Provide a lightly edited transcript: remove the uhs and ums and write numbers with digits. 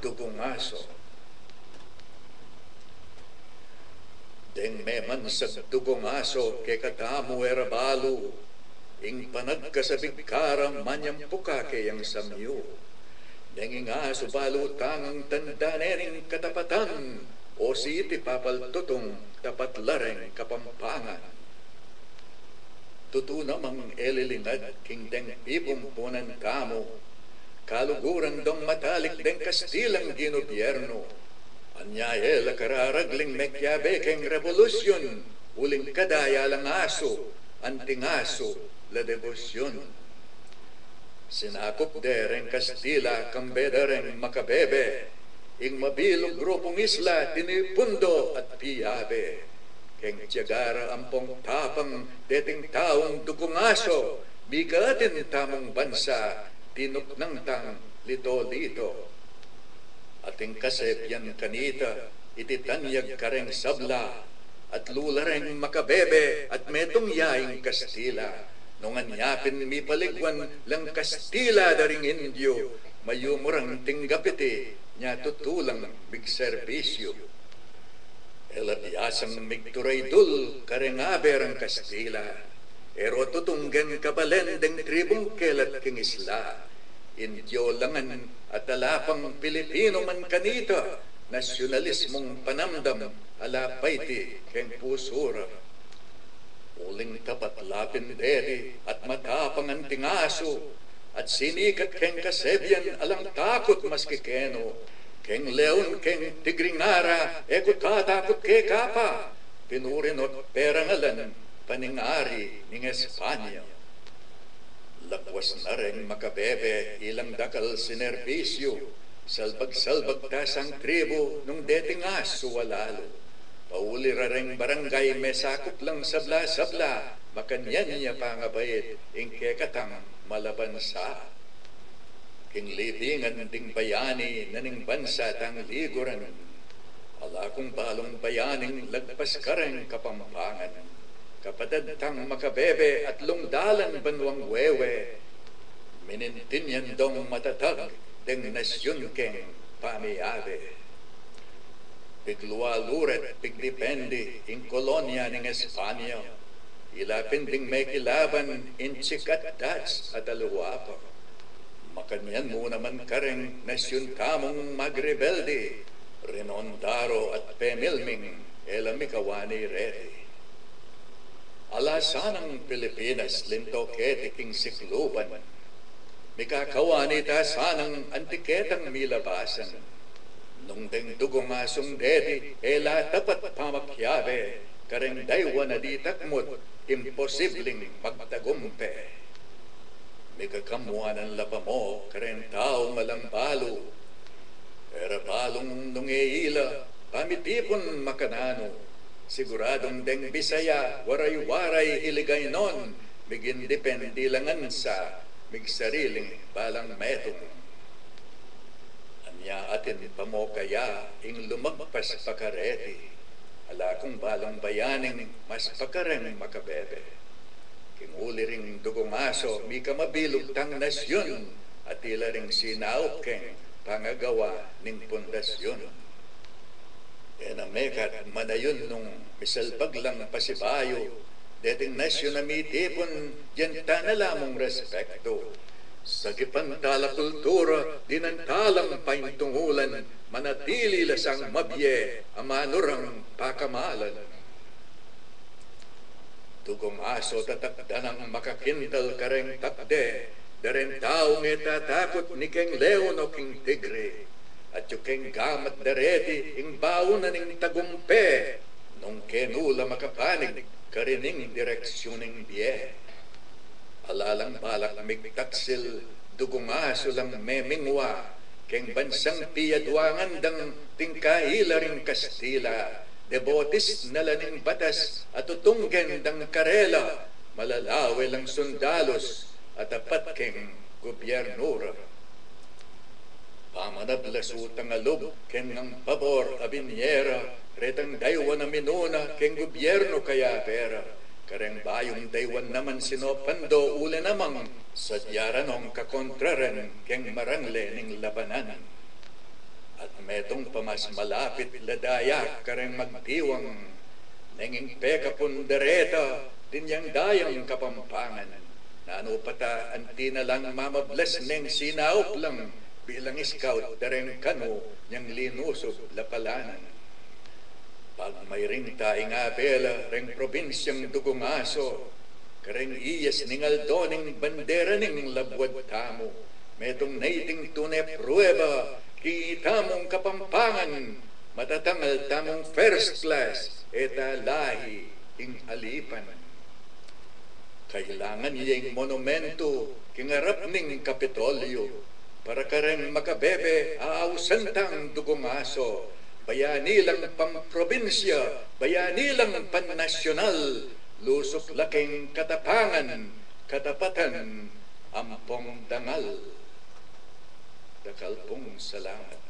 dugong aso. Deng meman sa dugong aso ke katamu erabalu, ing panagkasabig karam manyang pukake yang samyo. Deng aso balu tangang tandanening katapatan, o si iti papaltutong tapat lareng kapampangan. Tutu namang elilingad king deng pipumpunan kamo, kaluguran dong matalik deng Kastilang ginobierno, anyaya la kararagling mekyabe keng revolusyon, uling kadaya lang aso, anting aso la debosyon. Sinakop dereng Kastila kambedareng makabebe, ing mabilog grupong isla tinipundo at piyabe. Keng tiyagara ampong tapang deting taong dugong aso, bigatin tamong bansa, tinuknang tang lito-lito. Ating kasepyan kanita, ititanyag kareng sabla, at lulareng makabebe at metong yaing Kastila. Nung anyapin mi paligwan lang Kastila daring Indio, mayumurang tinggapiti, nya tutulang bigserbisyo. Elabiyasang migturay dul karengaber ang Kastila, ero tutunggan kabalen deng tribong kelat king isla, Indio langan at alapang Pilipino man kanita, nasyonalismong panamdam alapayti keng pusura. Uling tapat lapin deri at matapang ang tingaso, at sinikat keng kasebyan alang takot maski keno, keng leon keng tigringara ekot katakot ke kapa, pinurinot perangalan paningari ning Espanya. Lakwas na rin makabebe ilang dakal sinerbisyo, salbag-salbag tasang tribo nung deting aso walalo. Pauli rareng barangay mesakop lang sabla-sabla, makanyan niya pangabayit ing kekatang malabansa. King libingan ding bayani naning bansa tang liguran, ala kong balong bayaning lagpas kareng kapampangan, kapatad tang makabebe at lungdalan banwang wewe, minintinyan dong matatag deng nasyon keng pamiyabe. Biglualuret bigdipendi ing kolonya ning Espanya, ilapin ding may kilaban in Chikat Dats at aluwapa. Makanyan mo naman kareng nasyon kamong magrebelde, Renondaro at Pemilming elamikawani reti. Alasanang Pilipinas linto ketiking sikluban, mikakawani ta sanang antiketang milabasan, nung deng dugong asong dedi ela tapat pamakyabe, kareng daywa na di takmot imposibleng magtagumpe. Mikakamuan ang lapa mo, karen tao malambalo, era balong nungeila, pamitipon makanano, siguradong deng Bisaya, waray-waray hiligay non, migindependi langan sa, migsariling balang metong. Anya atin pamo kaya, ing lumagpas pakareti, ala kong balang bayaning mas pakareng makabebe. Uli ring dugong aso, mi kamabilog tang nasyon, at tila ring sinaop keng pangagawa ning pundasyon. Enamekat manayon nung misalbag lang pasibayo, deting nasyon na mitipon, yan tanalamong respekto. Sa gipantala kultura, dinantalang paintungulan, manatili lasang mabye, amanurang pakamalan. Dugong aso tatakdanang makakintal kareng takde, daren taong itatakot ni keng leon o king tigre, at yung keng gamat dareti ing bauna ning tagumpe, nung kenula makapanig karining direksyoning biye. Alalang balak migtaksil, dugong aso lang memingwa, keng bansang piyadwangan dang tingkaila ring Kastila, debotis na laning batas at tutunggen dang karela, malalawe lang sundalos at apat keng gobyernura. Pamanablas utang alub ken ng pabor abinyera, retang daywan na minuna keng gobyerno kaya pera, kareng bayong daywan naman sinopando ule namang sadyaran ng kakontraren keng marangle ning labanan. Metong pamas malapit ladaya kareng magdiwang, nenging peka pundereta, tinyang dayang kapampangan. Nano pata anti na lang mamables neng sinaup lang, bilang scout dareng kano niyang linusob lapalanan. Pag may ring taing abela, reng probinsyang dugungaso, kareng iyas ningal doning bandera ning labwad tamo, metong naiting tunay prueba, kita mong kapampangan, matatangal tamong first class, eta lahi ing alipan. Kailangan niyang monumento kingarap ning Kapitolyo, para kareng makabebe aawsantang dugungaso, bayani lang pamprobinsya, bayani lang pannasyonal, lusok laking katapangan, katapatan, ampong dangal. Dakal pong salamat.